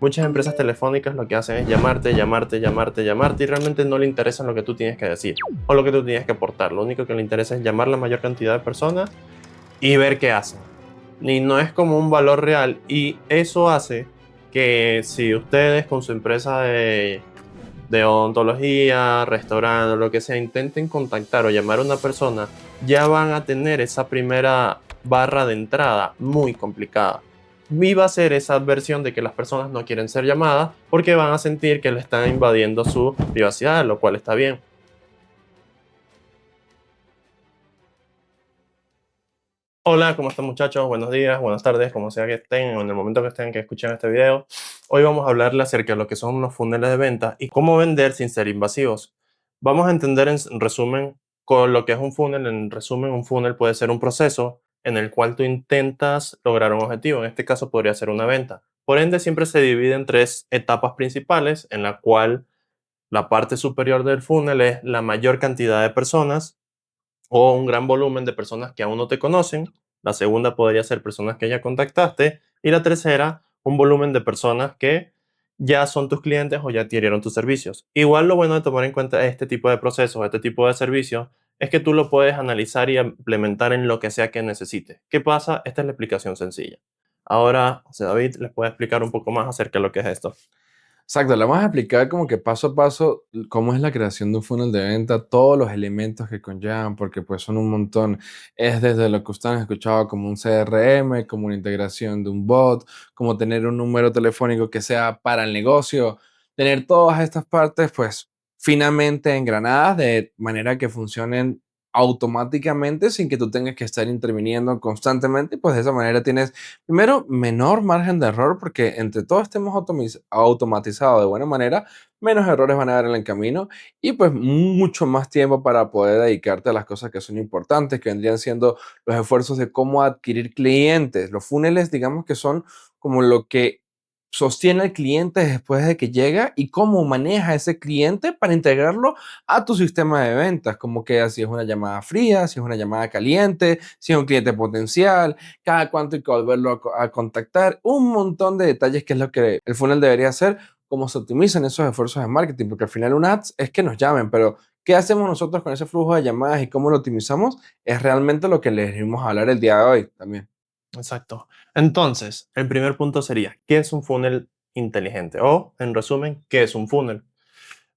Muchas empresas telefónicas lo que hacen es llamarte, llamarte, llamarte, llamarte y realmente no le interesa lo que tú tienes que decir o lo que tú tienes que aportar. Lo único que le interesa es llamar la mayor cantidad de personas y ver qué hacen. Y no es como un valor real y eso hace que si ustedes con su empresa de odontología, restaurante, lo que sea, intenten contactar o llamar a una persona, ya van a tener esa primera barra de entrada muy complicada. Y va a ser esa adversión de que las personas no quieren ser llamadas porque van a sentir que le están invadiendo su privacidad, lo cual está bien. Hola, ¿cómo están muchachos? Buenos días, buenas tardes, como sea que estén, en el momento que estén que escuchen este video. Hoy vamos a hablarle acerca de lo que son los funnels de venta y cómo vender sin ser invasivos. Vamos a entender en resumen con lo que es un funnel. En resumen, un funnel puede ser un proceso en el cual tú intentas lograr un objetivo. En este caso podría ser una venta. Por ende, siempre se divide en tres etapas principales, en la cual la parte superior del funnel es la mayor cantidad de personas o un gran volumen de personas que aún no te conocen. La segunda podría ser personas que ya contactaste. Y la tercera, un volumen de personas que ya son tus clientes o ya adquirieron tus servicios. Igual lo bueno de tomar en cuenta este tipo de procesos, este tipo de servicios, es que tú lo puedes analizar y implementar en lo que sea que necesites. ¿Qué pasa? Esta es la explicación sencilla. Ahora, José David les puede explicar un poco más acerca de lo que es esto. Exacto, le vamos a explicar como que paso a paso cómo es la creación de un funnel de venta, todos los elementos que conllevan, porque pues son un montón. Es desde lo que ustedes han escuchado como un CRM, como una integración de un bot, como tener un número telefónico que sea para el negocio, tener todas estas partes pues finamente engranadas de manera que funcionen automáticamente sin que tú tengas que estar interviniendo constantemente, y pues de esa manera tienes primero, menor margen de error, porque entre todos estemos automatizados de buena manera, menos errores van a haber en el camino y pues mucho más tiempo para poder dedicarte a las cosas que son importantes, que vendrían siendo los esfuerzos de cómo adquirir clientes. Los funnels, digamos que son como lo que sostiene al cliente después de que llega y cómo maneja ese cliente para integrarlo a tu sistema de ventas, como que si es una llamada fría, si es una llamada caliente, si es un cliente potencial, cada cuánto hay que volverlo a contactar, un montón de detalles que es lo que el funnel debería hacer, cómo se optimizan esos esfuerzos de marketing, porque al final un ads es que nos llamen, pero ¿qué hacemos nosotros con ese flujo de llamadas y cómo lo optimizamos? Es realmente lo que les vamos a hablar el día de hoy también. Exacto. Entonces, el primer punto sería, ¿qué es un funnel inteligente? O, en resumen, ¿qué es un funnel?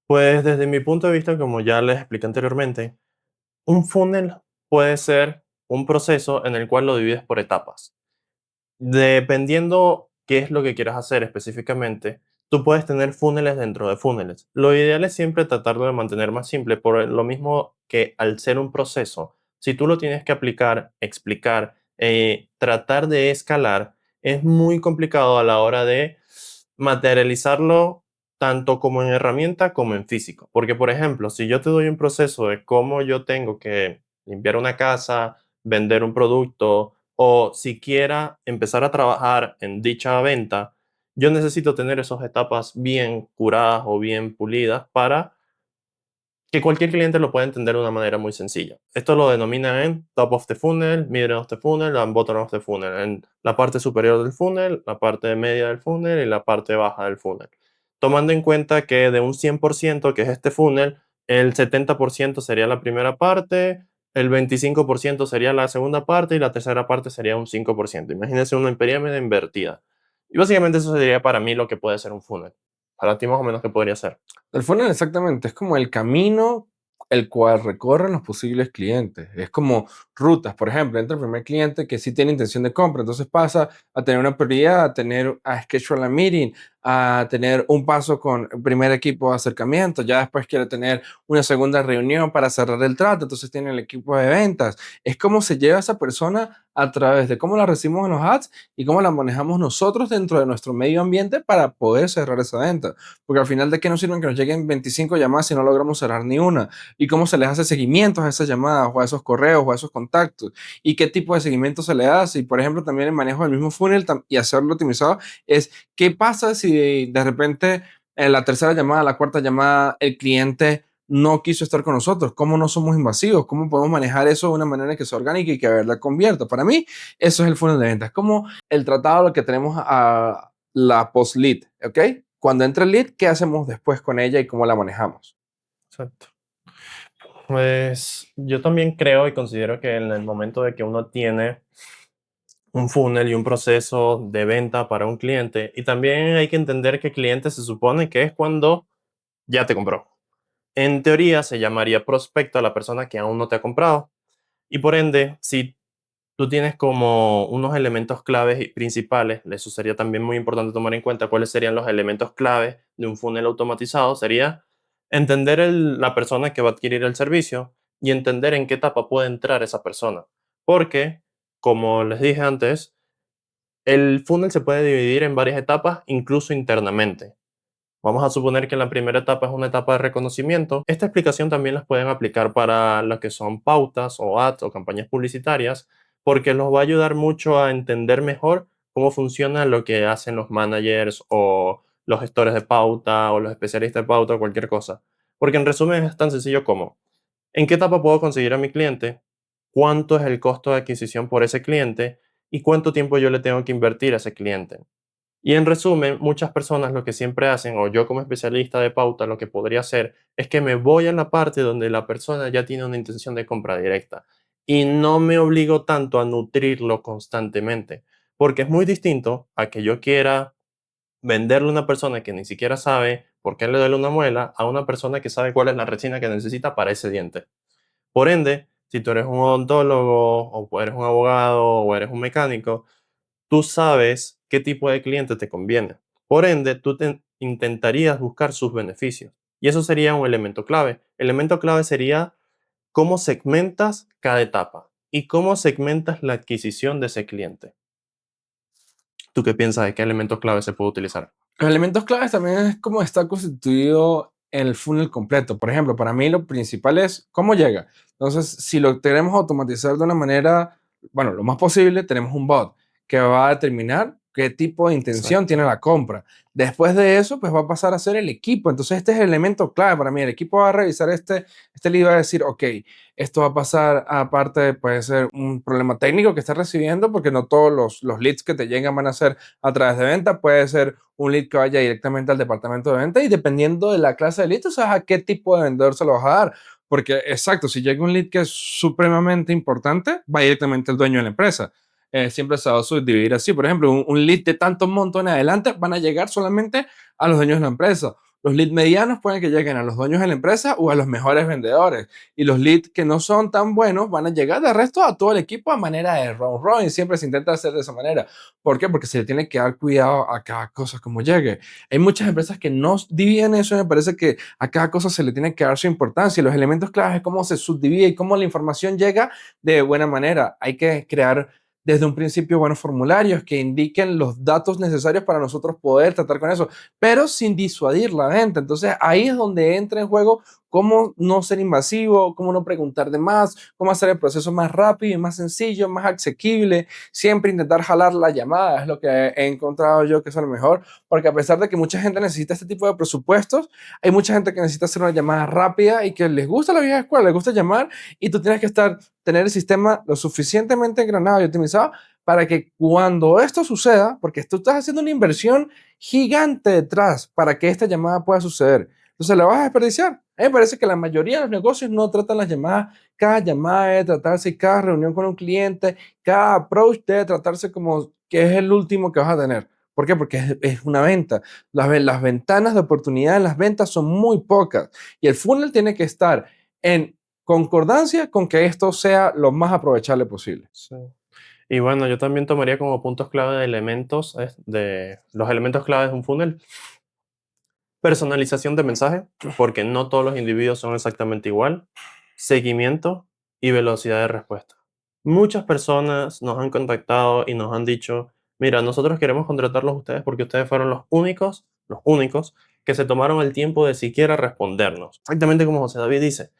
Pues desde mi punto de vista, como ya les expliqué anteriormente, un funnel puede ser un proceso en el cual lo divides por etapas. Dependiendo qué es lo que quieras hacer específicamente, tú puedes tener funnels dentro de funnels. Lo ideal es siempre tratarlo de mantener más simple, por lo mismo que al ser un proceso, si tú lo tienes que aplicar, explicar, tratar de escalar, es muy complicado a la hora de materializarlo tanto como en herramienta como en físico. Porque, por ejemplo, si yo te doy un proceso de cómo yo tengo que limpiar una casa, vender un producto, o siquiera empezar a trabajar en dicha venta, yo necesito tener esas etapas bien curadas o bien pulidas para que cualquier cliente lo pueda entender de una manera muy sencilla. Esto lo denominan en top of the funnel, middle of the funnel, and bottom of the funnel. En la parte superior del funnel, la parte media del funnel y la parte baja del funnel. Tomando en cuenta que de un 100% que es este funnel, el 70% sería la primera parte, el 25% sería la segunda parte y la tercera parte sería un 5%. Imagínense una pirámide invertida. Y básicamente eso sería para mí lo que puede ser un funnel. Para ti más o menos qué podría ser. El funnel exactamente es como el camino el cual recorren los posibles clientes. Es como rutas, por ejemplo, entra el primer cliente que sí tiene intención de compra, entonces pasa a tener una prioridad, a tener a schedule a meeting, a tener un paso con el primer equipo de acercamiento, ya después quiere tener una segunda reunión para cerrar el trato, entonces tiene el equipo de ventas. Es como se lleva a esa persona a través de cómo la recibimos en los ads y cómo la manejamos nosotros dentro de nuestro medio ambiente para poder cerrar esa venta. Porque al final, ¿de qué nos sirven que nos lleguen 25 llamadas si no logramos cerrar ni una? ¿Y cómo se les hace seguimientos a esas llamadas o a esos correos o a esos contactos? ¿Y qué tipo de seguimiento se le hace? Y por ejemplo, también el manejo del mismo funnel y hacerlo optimizado es qué pasa si de repente en la tercera llamada, la cuarta llamada, el cliente no quiso estar con nosotros, cómo no somos invasivos, cómo podemos manejar eso de una manera que sea orgánica y que de verdad convierta. Para mí, eso es el funnel de ventas, como el tratado lo que tenemos la post-lead, ¿ok? Cuando entra el lead, ¿qué hacemos después con ella y cómo la manejamos? Exacto. Pues yo también creo y considero que en el momento de que uno tiene un funnel y un proceso de venta para un cliente, y también hay que entender que cliente se supone que es cuando ya te compró. En teoría se llamaría prospecto a la persona que aún no te ha comprado. Y por ende, si tú tienes como unos elementos claves y principales, eso sería también muy importante tomar en cuenta cuáles serían los elementos claves de un funnel automatizado, sería entender la persona que va a adquirir el servicio y entender en qué etapa puede entrar esa persona. Porque, como les dije antes, el funnel se puede dividir en varias etapas, incluso internamente. Vamos a suponer que la primera etapa es una etapa de reconocimiento. Esta explicación también las pueden aplicar para lo que son pautas o ads o campañas publicitarias, porque los va a ayudar mucho a entender mejor cómo funciona lo que hacen los managers o los gestores de pauta o los especialistas de pauta o cualquier cosa. Porque en resumen es tan sencillo como, ¿en qué etapa puedo conseguir a mi cliente? ¿Cuánto es el costo de adquisición por ese cliente? ¿Y cuánto tiempo yo le tengo que invertir a ese cliente? Y en resumen, muchas personas lo que siempre hacen, o yo como especialista de pauta, lo que podría hacer es que me voy a la parte donde la persona ya tiene una intención de compra directa y no me obligo tanto a nutrirlo constantemente, porque es muy distinto a que yo quiera venderle a una persona que ni siquiera sabe por qué le duele una muela a una persona que sabe cuál es la resina que necesita para ese diente. Por ende, si tú eres un odontólogo o eres un abogado o eres un mecánico, tú sabes qué tipo de cliente te conviene. Por ende, tú intentarías buscar sus beneficios. Y eso sería un elemento clave. Elemento clave sería cómo segmentas cada etapa y cómo segmentas la adquisición de ese cliente. ¿Tú qué piensas de qué elemento clave se puede utilizar? Los elementos claves también es cómo está constituido el funnel completo. Por ejemplo, para mí lo principal es cómo llega. Entonces, si lo queremos automatizar de una manera, bueno, lo más posible, tenemos un bot que va a determinar qué tipo de intención tiene Exacto. la compra. Después de eso, pues va a pasar a ser el equipo. Entonces, este es el elemento clave para mí. El equipo va a revisar este lead y va a decir, ok, esto va a pasar aparte, puede ser un problema técnico que está recibiendo, porque no todos los leads que te llegan van a ser a través de venta, puede ser un lead que vaya directamente al departamento de venta y dependiendo de la clase de lead, tú sabes a qué tipo de vendedor se lo vas a dar. Porque, exacto, si llega un lead que es supremamente importante, va directamente al dueño de la empresa. Siempre se va a subdividir así. Por ejemplo, un lead de tantos montos en adelante van a llegar solamente a los dueños de la empresa. Los leads medianos pueden que lleguen a los dueños de la empresa o a los mejores vendedores. Y los leads que no son tan buenos van a llegar de resto a todo el equipo a manera de round robin. Siempre se intenta hacer de esa manera. ¿Por qué? Porque se le tiene que dar cuidado a cada cosa como llegue. Hay muchas empresas que no dividen eso y me parece que a cada cosa se le tiene que dar su importancia. Los elementos claves es cómo se subdivide y cómo la información llega de buena manera. Hay que crear desde un principio buenos formularios que indiquen los datos necesarios para nosotros poder tratar con eso, pero sin disuadir la venta. Entonces ahí es donde entra en juego cómo no ser invasivo, cómo no preguntar de más, cómo hacer el proceso más rápido y más sencillo, más asequible. Siempre intentar jalar la llamada es lo que he encontrado yo que es lo mejor, porque a pesar de que mucha gente necesita este tipo de presupuestos, hay mucha gente que necesita hacer una llamada rápida y que les gusta la vieja escuela, les gusta llamar y tú tienes que tener el sistema lo suficientemente engranado y optimizado para que cuando esto suceda, porque tú estás haciendo una inversión gigante detrás para que esta llamada pueda suceder, entonces la vas a desperdiciar. A mí me parece que la mayoría de los negocios no tratan las llamadas, cada llamada debe tratarse, cada reunión con un cliente, cada approach debe tratarse como que es el último que vas a tener. ¿Por qué? Porque es una venta. Las ventanas de oportunidad en las ventas son muy pocas y el funnel tiene que estar en concordancia con que esto sea lo más aprovechable posible. Sí. Y bueno, yo también tomaría como puntos clave de elementos, de los elementos claves de un funnel. Personalización de mensaje, porque no todos los individuos son exactamente igual. Seguimiento y velocidad de respuesta. Muchas personas nos han contactado y nos han dicho, mira, nosotros queremos contratarlos a ustedes porque ustedes fueron los únicos que se tomaron el tiempo de siquiera respondernos. Exactamente como José David dice,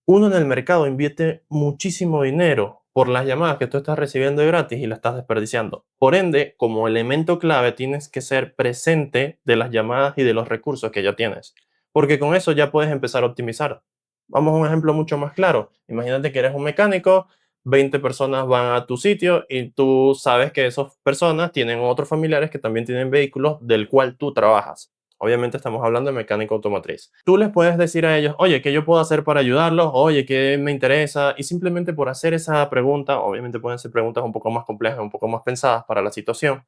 uno en el mercado invierte muchísimo dinero por las llamadas que tú estás recibiendo de gratis y las estás desperdiciando. Por ende, como elemento clave tienes que ser presente de las llamadas y de los recursos que ya tienes, porque con eso ya puedes empezar a optimizar. Vamos a un ejemplo mucho más claro. Imagínate que eres un mecánico, 20 personas van a tu sitio y tú sabes que esas personas tienen otros familiares que también tienen vehículos del cual tú trabajas. Obviamente estamos hablando de mecánica automotriz. Tú les puedes decir a ellos, oye, ¿qué yo puedo hacer para ayudarlos? Oye, ¿qué me interesa? Y simplemente por hacer esa pregunta, obviamente pueden ser preguntas un poco más complejas, un poco más pensadas para la situación.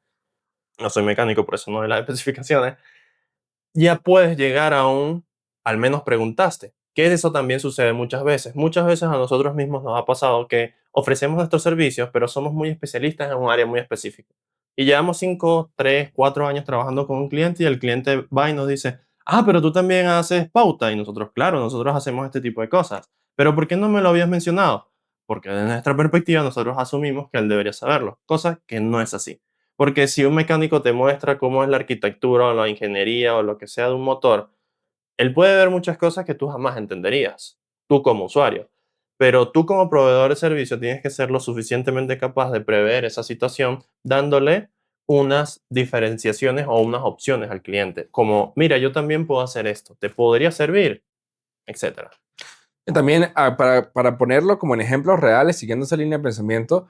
No soy mecánico, por eso no doy las especificaciones. Ya puedes llegar a un, al menos preguntaste. Que eso también sucede muchas veces. Muchas veces a nosotros mismos nos ha pasado que ofrecemos nuestros servicios, pero somos muy especialistas en un área muy específica. Y llevamos 5, 3, 4 años trabajando con un cliente y el cliente va y nos dice, ah, pero tú también haces pauta. Y nosotros, claro, nosotros hacemos este tipo de cosas. Pero ¿por qué no me lo habías mencionado? Porque desde nuestra perspectiva nosotros asumimos que él debería saberlo, cosa que no es así. Porque si un mecánico te muestra cómo es la arquitectura o la ingeniería o lo que sea de un motor, él puede ver muchas cosas que tú jamás entenderías, tú como usuario. Pero tú como proveedor de servicio tienes que ser lo suficientemente capaz de prever esa situación dándole unas diferenciaciones o unas opciones al cliente, como, mira, yo también puedo hacer esto, ¿te podría servir? Etcétera. Y también, para ponerlo como en ejemplos reales, siguiendo esa línea de pensamiento,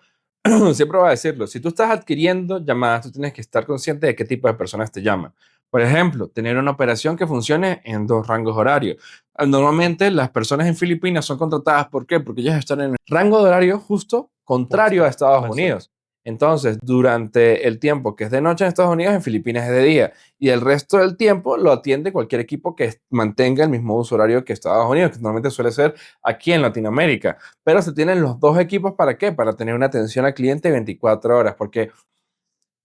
siempre voy a decirlo, si tú estás adquiriendo llamadas, tú tienes que estar consciente de qué tipo de personas te llaman. Por ejemplo, tener una operación que funcione en dos rangos horarios. Normalmente las personas en Filipinas son contratadas, ¿por qué? Porque ellas están en el rango de horario justo contrario a Justo, Estados exacto. Unidos. Entonces, durante el tiempo que es de noche en Estados Unidos, en Filipinas es de día. Y el resto del tiempo lo atiende cualquier equipo que mantenga el mismo uso horario que Estados Unidos, que normalmente suele ser aquí en Latinoamérica. Pero se tienen los dos equipos ¿para qué? Para tener una atención al cliente 24 horas, porque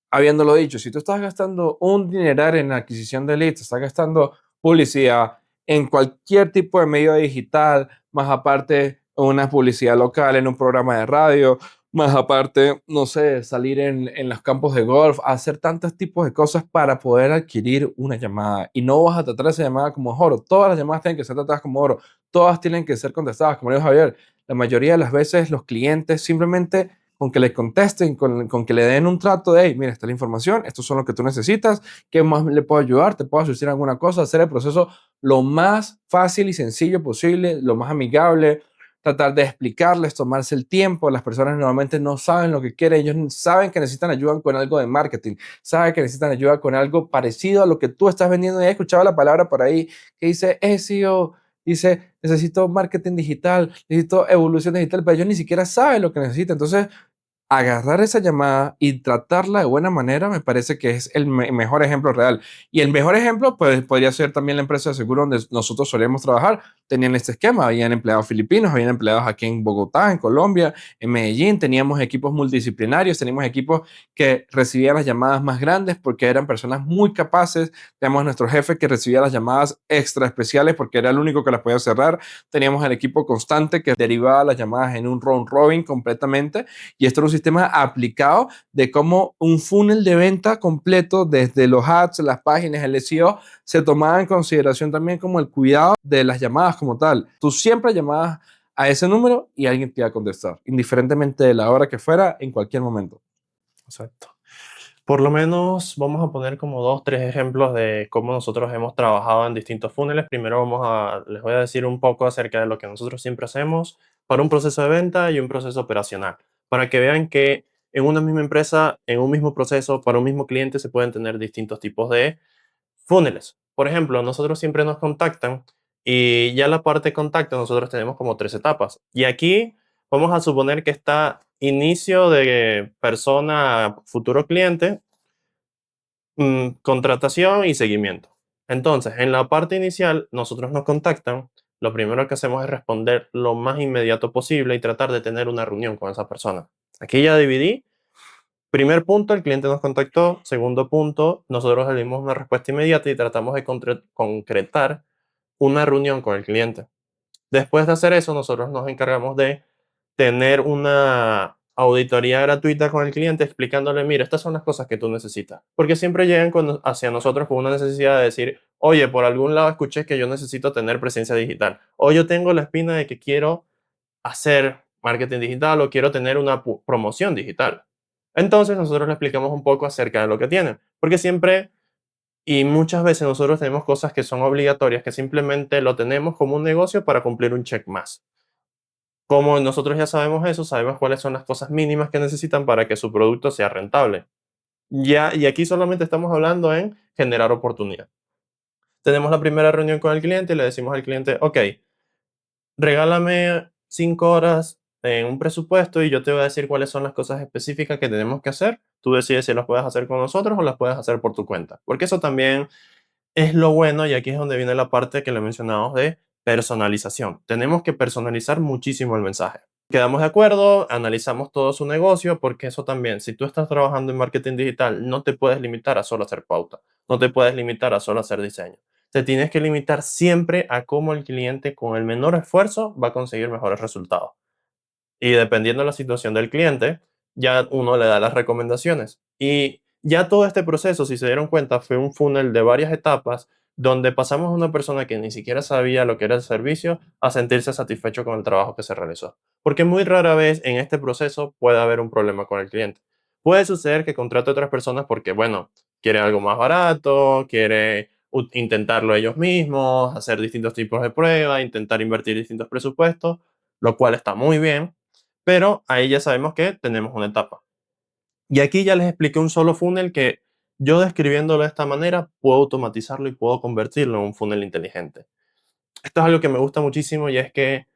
habiéndolo dicho, si tú estás gastando un dineral en la adquisición de leads, estás gastando publicidad en cualquier tipo de medio digital, más aparte una publicidad local en un programa de radio, más aparte, no sé, salir en los campos de golf, hacer tantos tipos de cosas para poder adquirir una llamada. Y no vas a tratar esa llamada como oro. Todas las llamadas tienen que ser tratadas como oro. Todas tienen que ser contestadas, como dijo Javier. La mayoría de las veces los clientes simplemente con que le contesten, con que le den un trato de, hey, mira, esta es la información, estos son lo que tú necesitas, ¿qué más le puedo ayudar? ¿Te puedo asistir a alguna cosa? Hacer el proceso lo más fácil y sencillo posible, lo más amigable, tratar de explicarles, tomarse el tiempo. Las personas normalmente no saben lo que quieren, ellos saben que necesitan ayuda con algo de marketing, saben que necesitan ayuda con algo parecido a lo que tú estás vendiendo. Y he escuchado la palabra por ahí que dice SEO, dice, necesito marketing digital, necesito evolución digital, pero ellos ni siquiera saben lo que necesitan. Entonces, agarrar esa llamada y tratarla de buena manera me parece que es el mejor ejemplo real. Y el mejor ejemplo pues, podría ser también la empresa de seguro donde nosotros solemos trabajar. Tenían este esquema, habían empleados filipinos, habían empleados aquí en Bogotá, en Colombia, en Medellín, teníamos equipos multidisciplinarios, teníamos equipos que recibían las llamadas más grandes porque eran personas muy capaces, teníamos nuestro jefe que recibía las llamadas extra especiales porque era el único que las podía cerrar, teníamos el equipo constante que derivaba las llamadas en un round robin completamente y esto era un sistema aplicado de cómo un funnel de venta completo, desde los ads, las páginas, el SEO, se tomaba en consideración también como el cuidado de las llamadas como tal. Tú siempre llamabas a ese número y alguien te iba a contestar, indiferentemente de la hora que fuera, en cualquier momento. Exacto. Por lo menos vamos a poner como dos, tres ejemplos de cómo nosotros hemos trabajado en distintos funnels. Primero les voy a decir un poco acerca de lo que nosotros siempre hacemos para un proceso de venta y un proceso operacional, para que vean que en una misma empresa, en un mismo proceso, para un mismo cliente se pueden tener distintos tipos de funnels. Por ejemplo, nosotros siempre nos contactan y ya la parte de contacto nosotros tenemos como tres etapas. Y aquí vamos a suponer que está inicio de persona, futuro cliente, contratación y seguimiento. Entonces, en la parte inicial, nosotros nos contactan. Lo primero que hacemos es responder lo más inmediato posible y tratar de tener una reunión con esa persona. Aquí ya dividí. Primer punto, el cliente nos contactó. Segundo punto, nosotros le dimos una respuesta inmediata y tratamos de concretar una reunión con el cliente. Después de hacer eso, nosotros nos encargamos de tener una auditoría gratuita con el cliente explicándole, mira, estas son las cosas que tú necesitas. Porque siempre llegan hacia nosotros con una necesidad de decir, oye, por algún lado escuché que yo necesito tener presencia digital. O yo tengo la espina de que quiero hacer marketing digital o quiero tener una promoción digital. Entonces nosotros le explicamos un poco acerca de lo que tienen. Porque siempre y muchas veces nosotros tenemos cosas que son obligatorias, que simplemente lo tenemos como un negocio para cumplir un check más. Como nosotros ya sabemos eso, sabemos cuáles son las cosas mínimas que necesitan para que su producto sea rentable. Ya, y aquí solamente estamos hablando en generar oportunidad. Tenemos la primera reunión con el cliente y le decimos al cliente, ok, regálame 5 horas en un presupuesto y yo te voy a decir cuáles son las cosas específicas que tenemos que hacer. Tú decides si las puedes hacer con nosotros o las puedes hacer por tu cuenta. Porque eso también es lo bueno y aquí es donde viene la parte que le mencionamos de personalización. Tenemos que personalizar muchísimo el mensaje. Quedamos de acuerdo, analizamos todo su negocio, porque eso también, si tú estás trabajando en marketing digital, no te puedes limitar a solo hacer pauta, no te puedes limitar a solo hacer diseño. Te tienes que limitar siempre a cómo el cliente con el menor esfuerzo va a conseguir mejores resultados. Y dependiendo de la situación del cliente, ya uno le da las recomendaciones. Y ya todo este proceso, si se dieron cuenta, fue un funnel de varias etapas donde pasamos a una persona que ni siquiera sabía lo que era el servicio a sentirse satisfecho con el trabajo que se realizó. Porque muy rara vez en este proceso puede haber un problema con el cliente. Puede suceder que contrate a otras personas porque, bueno, quiere algo más barato, quiere intentarlo ellos mismos, hacer distintos tipos de pruebas, intentar invertir distintos presupuestos, lo cual está muy bien, pero ahí ya sabemos que tenemos una etapa. Y aquí ya les expliqué un solo funnel que yo describiéndolo de esta manera puedo automatizarlo y puedo convertirlo en un funnel inteligente. Esto es algo que me gusta muchísimo y es que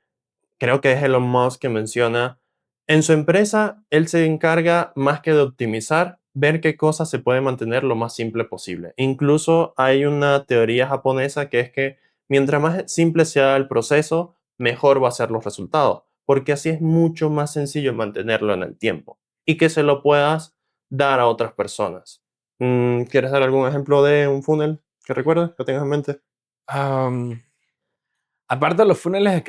creo que es Elon Musk que menciona, en su empresa él se encarga más que de optimizar, ver qué cosas se pueden mantener lo más simple posible. Incluso hay una teoría japonesa que es que mientras más simple sea el proceso, mejor va a ser los resultados, porque así es mucho más sencillo mantenerlo en el tiempo y que se lo puedas dar a otras personas. ¿Quieres dar algún ejemplo de un funnel que recuerdes, que tengas en mente? Am, Aparte de los funnels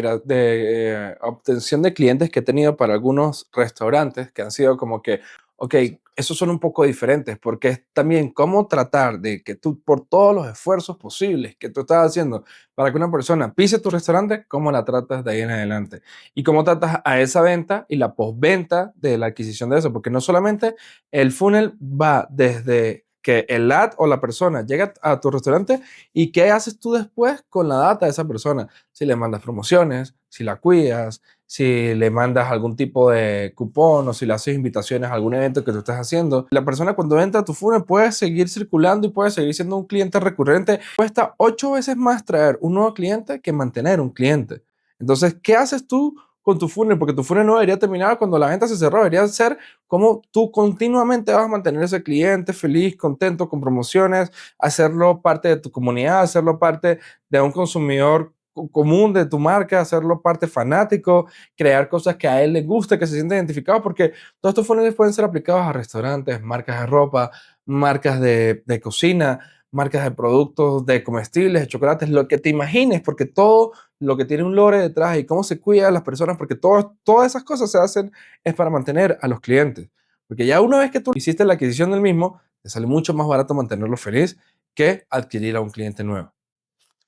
obtención de clientes que he tenido para algunos restaurantes, que han sido como que, ok, esos son un poco diferentes, porque es también cómo tratar de que tú, por todos los esfuerzos posibles que tú estás haciendo para que una persona pise tu restaurante, cómo la tratas de ahí en adelante. Y cómo tratas a esa venta y la postventa de la adquisición de eso, porque no solamente el funnel va desde que el ad o la persona llega a tu restaurante y qué haces tú después con la data de esa persona, si le mandas promociones, si la cuidas, si le mandas algún tipo de cupón o si le haces invitaciones a algún evento que tú estés haciendo. La persona cuando entra a tu funnel puede seguir circulando y puede seguir siendo un cliente recurrente. Cuesta 8 veces más traer un nuevo cliente que mantener un cliente. Entonces, ¿qué haces tú con tu funnel? Porque tu funnel no debería terminar cuando la venta se cerró, debería ser como tú continuamente vas a mantener ese cliente feliz, contento, con promociones, hacerlo parte de tu comunidad, hacerlo parte de un consumidor común de tu marca, hacerlo parte fanático, crear cosas que a él le guste, que se sienta identificado, porque todos estos funnels pueden ser aplicados a restaurantes, marcas de ropa, marcas de cocina, marcas de productos, de comestibles, de chocolates, lo que te imagines, porque todo lo que tiene un lore detrás y cómo se cuida a las personas, porque todas esas cosas se hacen es para mantener a los clientes. Porque ya una vez que tú hiciste la adquisición del mismo, te sale mucho más barato mantenerlo feliz que adquirir a un cliente nuevo.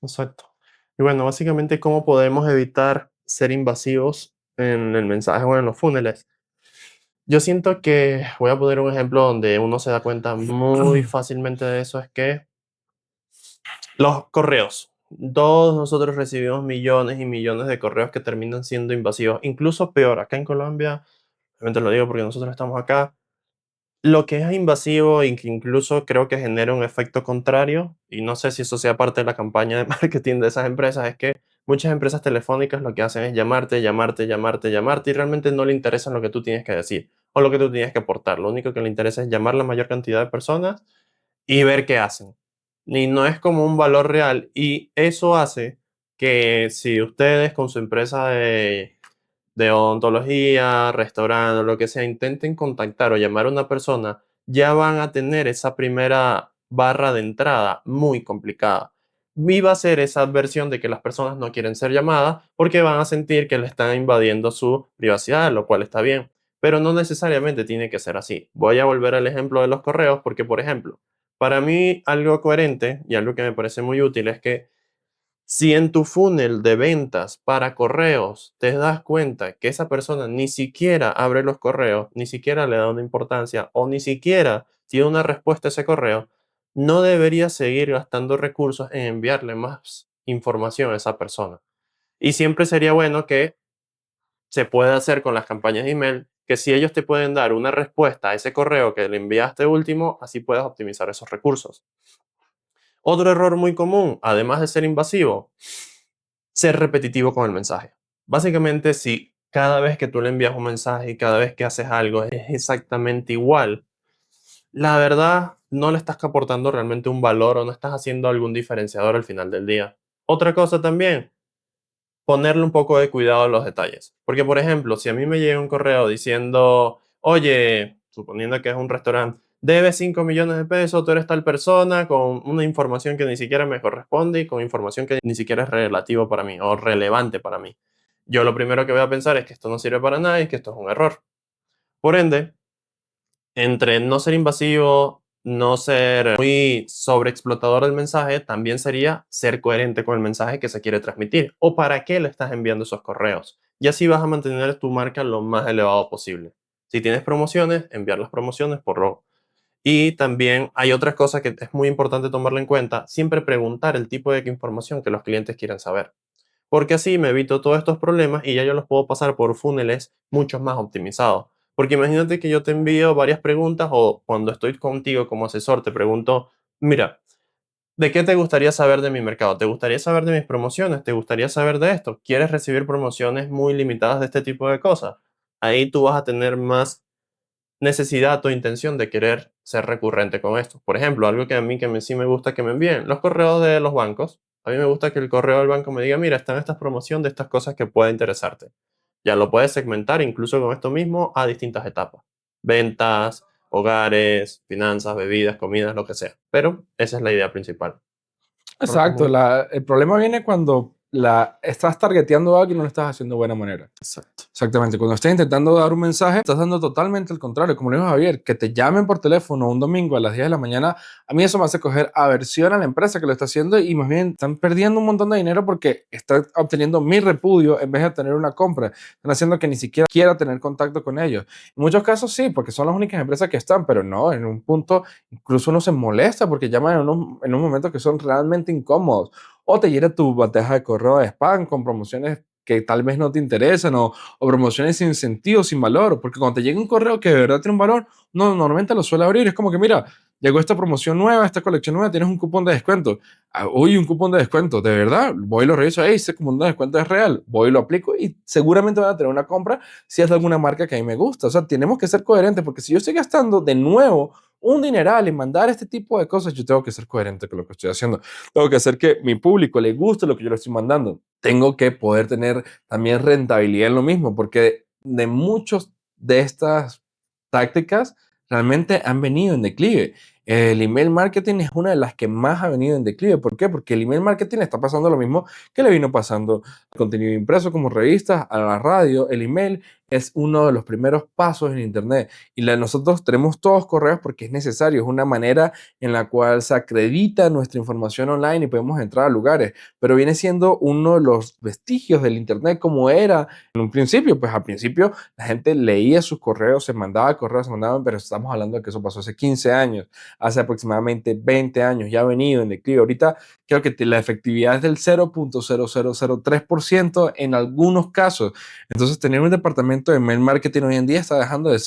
Exacto. Y bueno, básicamente, ¿cómo podemos evitar ser invasivos en el mensaje o en los funnels? Yo siento que voy a poner un ejemplo donde uno se da cuenta muy fácilmente de eso, es que los correos. Todos nosotros recibimos millones y millones de correos que terminan siendo invasivos. Incluso peor, acá en Colombia, realmente lo digo porque nosotros estamos acá, lo que es invasivo y que incluso creo que genera un efecto contrario, y no sé si eso sea parte de la campaña de marketing de esas empresas, es que muchas empresas telefónicas lo que hacen es llamarte, llamarte, llamarte, llamarte, y realmente no le interesa lo que tú tienes que decir o lo que tú tienes que aportar. Lo único que le interesa es llamar la mayor cantidad de personas y ver qué hacen. Y no es como un valor real, y eso hace que si ustedes con su empresa de odontología, restaurante, lo que sea, intenten contactar o llamar a una persona, ya van a tener esa primera barra de entrada muy complicada. Y va a ser esa adversión de que las personas no quieren ser llamadas porque van a sentir que le están invadiendo su privacidad, lo cual está bien. Pero no necesariamente tiene que ser así. Voy a volver al ejemplo de los correos porque, por ejemplo, para mí algo coherente y algo que me parece muy útil es que si en tu funnel de ventas para correos te das cuenta que esa persona ni siquiera abre los correos, ni siquiera le da una importancia o ni siquiera tiene una respuesta a ese correo, no deberías seguir gastando recursos en enviarle más información a esa persona. Y siempre sería bueno que se puede hacer con las campañas de email, que si ellos te pueden dar una respuesta a ese correo que le enviaste último, así puedes optimizar esos recursos. Otro error muy común, además de ser invasivo, ser repetitivo con el mensaje. Básicamente, si cada vez que tú le envías un mensaje y cada vez que haces algo es exactamente igual, la verdad no le estás aportando realmente un valor o no estás haciendo algún diferenciador al final del día. Otra cosa también, ponerle un poco de cuidado a los detalles. Porque, por ejemplo, si a mí me llega un correo diciendo, oye, suponiendo que es un restaurante, debes 5 millones de pesos, tú eres tal persona, con una información que ni siquiera me corresponde y con información que ni siquiera es relativo para mí o relevante para mí. Yo lo primero que voy a pensar es que esto no sirve para nada y que esto es un error. Por ende, entre no ser invasivo, no ser muy sobreexplotador del mensaje, también sería ser coherente con el mensaje que se quiere transmitir o para qué le estás enviando esos correos. Y así vas a mantener tu marca lo más elevado posible. Si tienes promociones, enviar las promociones por RO. Y también hay otras cosas que es muy importante tomarlo en cuenta. Siempre preguntar el tipo de información que los clientes quieren saber. Porque así me evito todos estos problemas y ya yo los puedo pasar por funnels mucho más optimizados. Porque imagínate que yo te envío varias preguntas o cuando estoy contigo como asesor te pregunto, mira, ¿de qué te gustaría saber de mi mercado? ¿Te gustaría saber de mis promociones? ¿Te gustaría saber de esto? ¿Quieres recibir promociones muy limitadas de este tipo de cosas? Ahí tú vas a tener más necesidad o intención de querer ser recurrente con esto. Por ejemplo, algo que a mí sí me gusta que me envíen, los correos de los bancos. A mí me gusta que el correo del banco me diga, mira, están estas promociones de estas cosas que pueden interesarte. Ya lo puedes segmentar incluso con esto mismo a distintas etapas. Ventas, hogares, finanzas, bebidas, comidas, lo que sea. Pero esa es la idea principal. Creo que es Exacto, muy... el problema viene cuando estás targeteando a alguien y no lo estás haciendo de buena manera. Exacto. Exactamente, cuando estás intentando dar un mensaje, estás dando totalmente el contrario. Como le dijo Javier, que te llamen por teléfono un domingo a las 10 de la mañana, a mí eso me hace coger aversión a la empresa que lo está haciendo y más bien están perdiendo un montón de dinero porque están obteniendo mi repudio en vez de tener una compra. Están haciendo que ni siquiera quiera tener contacto con ellos. En muchos casos sí, porque son las únicas empresas que están, pero no, en un punto incluso uno se molesta porque llaman en un momento que son realmente incómodos. O te llena tu bandeja de correo de spam con promociones que tal vez no te interesan o promociones sin sentido, sin valor, porque cuando te llega un correo que de verdad tiene un valor, no, normalmente lo suele abrir, es como que mira, llegó esta promoción nueva, esta colección nueva, tienes un cupón de descuento. Ah, uy, un cupón de descuento, de verdad, voy y lo reviso, hey, ese cupón de descuento es real, voy y lo aplico y seguramente van a tener una compra si es de alguna marca que a mí me gusta. O sea, tenemos que ser coherentes porque si yo estoy gastando de nuevo un dineral en mandar este tipo de cosas, yo tengo que ser coherente con lo que estoy haciendo. Tengo que hacer que mi público le guste lo que yo le estoy mandando. Tengo que poder tener también rentabilidad en lo mismo, porque de muchos de estas tácticas realmente han venido en declive. El email marketing es una de las que más ha venido en declive. ¿Por qué? Porque el email marketing está pasando lo mismo que le vino pasando al contenido impreso como revistas, a la radio. El email es uno de los primeros pasos en Internet y nosotros tenemos todos correos porque es necesario, es una manera en la cual se acredita nuestra información online y podemos entrar a lugares, pero viene siendo uno de los vestigios del Internet como era en un principio. Pues al principio la gente leía sus correos, se mandaba correos, se mandaban, pero estamos hablando de que eso pasó hace 15 años, hace aproximadamente 20 años, ya ha venido en declive. Ahorita creo que la efectividad es del 0.0003% en algunos casos. Entonces, tener un departamento de mail marketing hoy en día está dejando de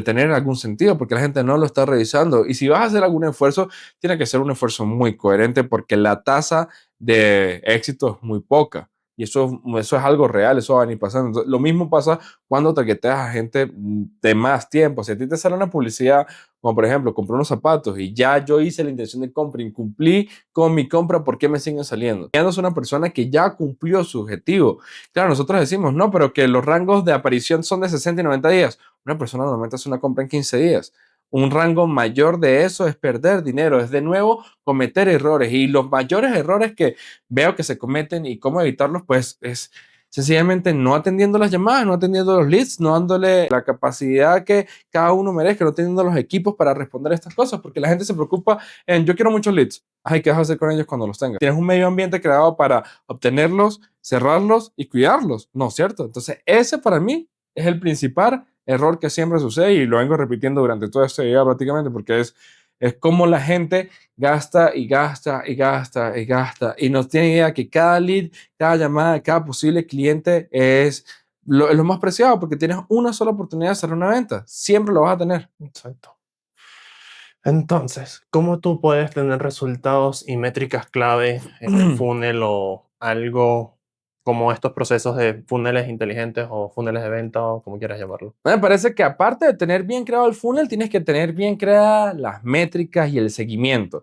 tener algún sentido porque la gente no lo está revisando. Y si vas a hacer algún esfuerzo, tiene que ser un esfuerzo muy coherente porque la tasa de éxito es muy poca. Y eso es algo real, eso va a venir pasando. Entonces, lo mismo pasa cuando targeteas a gente de más tiempo. Si a ti te sale una publicidad, como por ejemplo, compré unos zapatos y ya yo hice la intención de compra, incumplí con mi compra, ¿por qué me siguen saliendo? Ya no es una persona que ya cumplió su objetivo. Claro, nosotros decimos, no, pero que los rangos de aparición son de 60 y 90 días. Una persona normalmente hace una compra en 15 días. Un rango mayor de eso es perder dinero, es de nuevo cometer errores. Y los mayores errores que veo que se cometen y cómo evitarlos, pues es sencillamente no atendiendo las llamadas, no atendiendo los leads, no dándole la capacidad que cada uno merezca, no teniendo los equipos para responder a estas cosas, porque la gente se preocupa en yo quiero muchos leads. Ay, ¿qué vas a hacer con ellos cuando los tengas? Tienes un medio ambiente creado para obtenerlos, cerrarlos y cuidarlos, ¿no es cierto? Entonces, ese para mí es el principal error que siempre sucede y lo vengo repitiendo durante todo este día prácticamente porque es como la gente gasta y gasta y gasta y gasta y no tiene idea que cada lead, cada llamada, cada posible cliente es es lo más preciado porque tienes una sola oportunidad de cerrar una venta. Siempre lo vas a tener. Exacto. Entonces, ¿cómo tú puedes tener resultados y métricas clave en el funnel o algo como estos procesos de funnels inteligentes o funnels de venta o como quieras llamarlo? Me parece que aparte de tener bien creado el funnel, tienes que tener bien creadas las métricas y el seguimiento.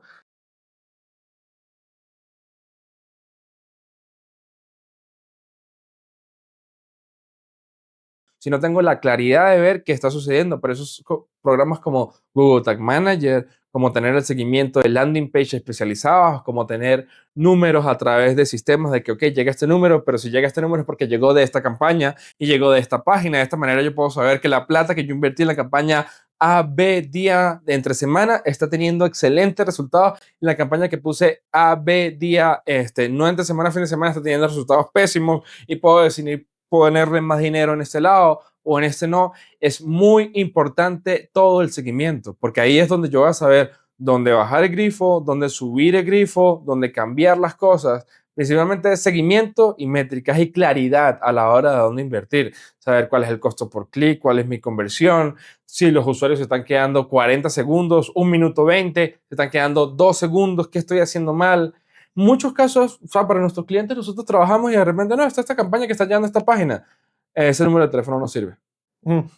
Si no tengo la claridad de ver qué está sucediendo. Por esos programas como Google Tag Manager, como tener el seguimiento de landing page especializados, como tener números a través de sistemas de que, ok, llega este número, pero si llega este número es porque llegó de esta campaña y llegó de esta página. De esta manera yo puedo saber que la plata que yo invertí en la campaña A, B, día de entre semana está teniendo excelentes resultados. En la campaña que puse A, B, día, no entre semana, fin de semana, está teniendo resultados pésimos y puedo decidir ponerle más dinero en este lado o en este no. Es muy importante todo el seguimiento, porque ahí es donde yo voy a saber dónde bajar el grifo, dónde subir el grifo, dónde cambiar las cosas. Principalmente seguimiento y métricas y claridad a la hora de dónde invertir. Saber cuál es el costo por clic, cuál es mi conversión, si los usuarios se están quedando 40 segundos, 1 minuto 20, se están quedando 2 segundos, ¿qué estoy haciendo mal? Muchos casos, o sea, para nuestros clientes nosotros trabajamos y de repente, no, está esta campaña que está llegando a esta página, ese número de teléfono no sirve,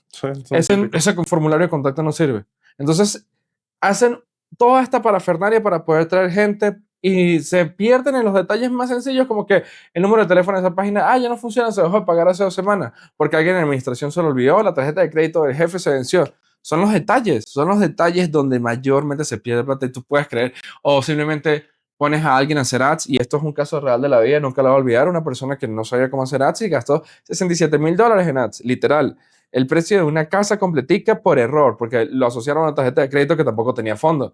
Son típicos. ese formulario de contacto no sirve. Entonces, hacen toda esta parafernalia para poder traer gente y se pierden en los detalles más sencillos, como que el número de teléfono de esa página, ya no funciona, se dejó de pagar hace 2 semanas, porque alguien en la administración se lo olvidó, la tarjeta de crédito del jefe se venció. Son los detalles donde mayormente se pierde plata y tú puedes creer, o simplemente pones a alguien a hacer ads, y esto es un caso real de la vida, nunca lo voy a olvidar, una persona que no sabía cómo hacer ads y gastó $67,000 en ads, literal. El precio de una casa completica por error, porque lo asociaron a una tarjeta de crédito que tampoco tenía fondo.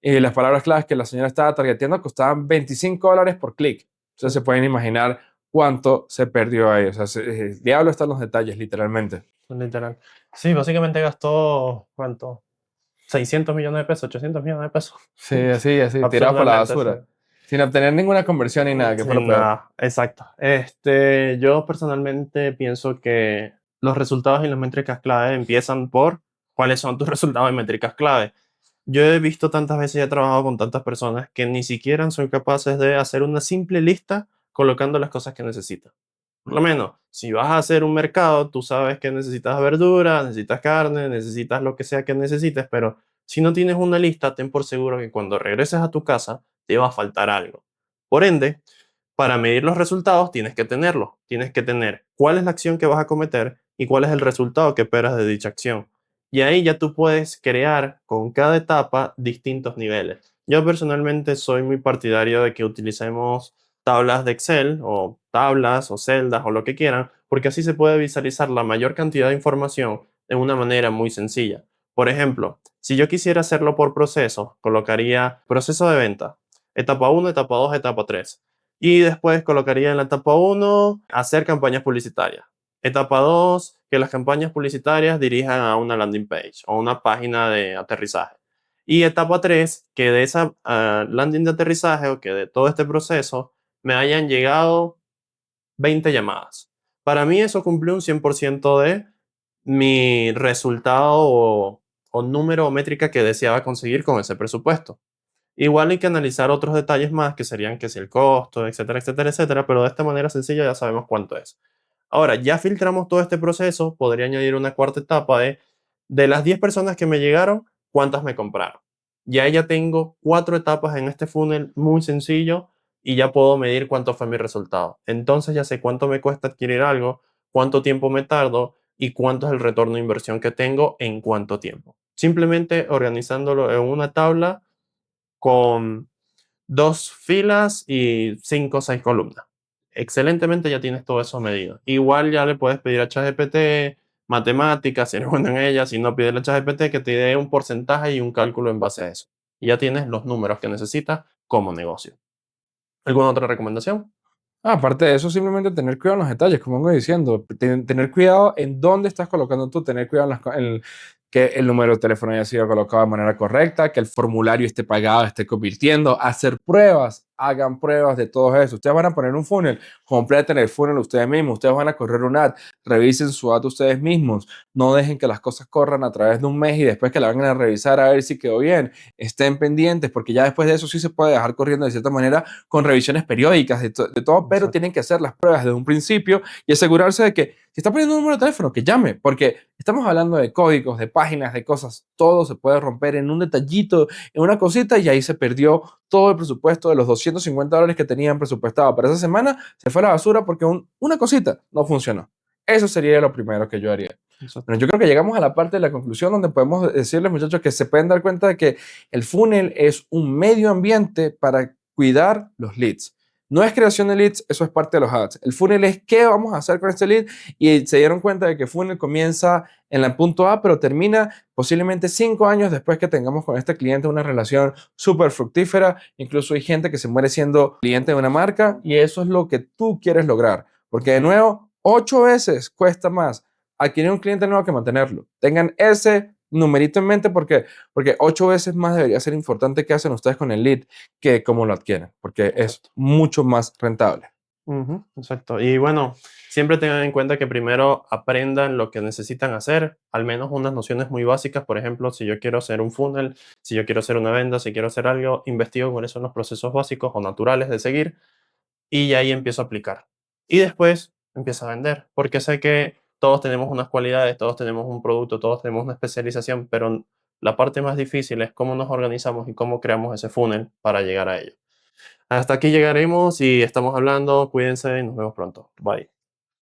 Y las palabras claves que la señora estaba targeteando costaban $25 por clic. Entonces se pueden imaginar cuánto se perdió ahí. O sea, el diablo está en los detalles, literalmente. Literal. Sí, básicamente gastó, ¿cuánto? 600 millones de pesos, 800 millones de pesos. Sí, así, así, tirado por la Absurdamente, sí. basura. Sin obtener ninguna conversión ni nada, que fue lo Sin peor. nada, exacto. Yo personalmente pienso que los resultados y las métricas clave empiezan por cuáles son tus resultados y métricas clave. Yo he visto tantas veces y he trabajado con tantas personas que ni siquiera son capaces de hacer una simple lista colocando las cosas que necesitan. Por lo menos, si vas a hacer un mercado, tú sabes que necesitas verdura, necesitas carne, necesitas lo que sea que necesites, pero si no tienes una lista, ten por seguro que cuando regreses a tu casa te va a faltar algo. Por ende, para medir los resultados tienes que tenerlo. Tienes que tener cuál es la acción que vas a cometer y cuál es el resultado que esperas de dicha acción. Y ahí ya tú puedes crear con cada etapa distintos niveles. Yo personalmente soy muy partidario de que utilicemos tablas de Excel o tablas o celdas o lo que quieran, porque así se puede visualizar la mayor cantidad de información de una manera muy sencilla. Por ejemplo, si yo quisiera hacerlo por proceso, colocaría proceso de venta, etapa uno, etapa 2, etapa 3. Y después colocaría en la etapa uno hacer campañas publicitarias. Etapa 2 que las campañas publicitarias dirijan a una landing page o una página de aterrizaje. Y etapa 3 que de esa landing de aterrizaje o que de todo este proceso me hayan llegado 20 llamadas. Para mí eso cumplió un 100% de mi resultado o número o métrica que deseaba conseguir con ese presupuesto. Igual hay que analizar otros detalles más que serían que si el costo, etcétera, etcétera, etcétera, pero de esta manera sencilla ya sabemos cuánto es. Ahora, ya filtramos todo este proceso, podría añadir una cuarta etapa de las 10 personas que me llegaron, ¿cuántas me compraron? Ya tengo 4 etapas en este funnel muy sencillo y ya puedo medir cuánto fue mi resultado. Entonces ya sé cuánto me cuesta adquirir algo, cuánto tiempo me tardo y cuánto es el retorno de inversión que tengo en cuánto tiempo. Simplemente organizándolo en una tabla con 2 filas y 5 o 6 columnas. Excelentemente ya tienes todo eso medido. Igual ya le puedes pedir a ChatGPT matemáticas, si eres bueno en ella, si no, pide a ChatGPT que te dé un porcentaje y un cálculo en base a eso. Y ya tienes los números que necesitas como negocio. ¿Alguna otra recomendación? Aparte de eso, simplemente tener cuidado en los detalles, como vengo diciendo, tener cuidado en dónde estás colocando tú, tener cuidado que el número de teléfono haya sido colocado de manera correcta, que el formulario esté pagado, esté convirtiendo, hacer pruebas, hagan pruebas de todo eso. Ustedes van a poner un funnel, completen el funnel ustedes mismos, ustedes van a correr un ad, revisen su ad ustedes mismos, no dejen que las cosas corran a través de un mes y después que la vengan a revisar a ver si quedó bien, estén pendientes, porque ya después de eso sí se puede dejar corriendo de cierta manera con revisiones periódicas de todo, pero Exacto. tienen que hacer las pruebas desde un principio y asegurarse de que si está poniendo un número de teléfono, que llame, porque estamos hablando de códigos, de páginas, de cosas, todo se puede romper en un detallito, en una cosita y ahí se perdió todo el presupuesto de los $250 que tenían presupuestado para esa semana, se fue a la basura porque una cosita no funcionó. Eso sería lo primero que yo haría. Bueno, Exacto. yo creo que llegamos a la parte de la conclusión donde podemos decirles, muchachos, que se pueden dar cuenta de que el funnel es un medio ambiente para cuidar los leads. No es creación de leads, eso es parte de los ads. El funnel es qué vamos a hacer con este lead y se dieron cuenta de que funnel comienza en el punto A, pero termina posiblemente 5 años después que tengamos con este cliente una relación súper fructífera. Incluso hay gente que se muere siendo cliente de una marca y eso es lo que tú quieres lograr. Porque de nuevo, 8 veces cuesta más adquirir un cliente nuevo que mantenerlo. Tengan ese numerito en mente porque 8 veces más debería ser importante que hacen ustedes con el lead que cómo lo adquieren, porque es Exacto. mucho más rentable. Ujú, exacto. Y bueno, siempre tengan en cuenta que primero aprendan lo que necesitan hacer, al menos unas nociones muy básicas. Por ejemplo, si yo quiero hacer un funnel, si yo quiero hacer una venta, si quiero hacer algo, investigo cuáles son los procesos básicos o naturales de seguir y ahí empiezo a aplicar. Y después empiezo a vender, porque sé que todos tenemos unas cualidades, todos tenemos un producto, todos tenemos una especialización, pero la parte más difícil es cómo nos organizamos y cómo creamos ese funnel para llegar a ello. Hasta aquí llegaremos y estamos hablando. Cuídense y nos vemos pronto. Bye.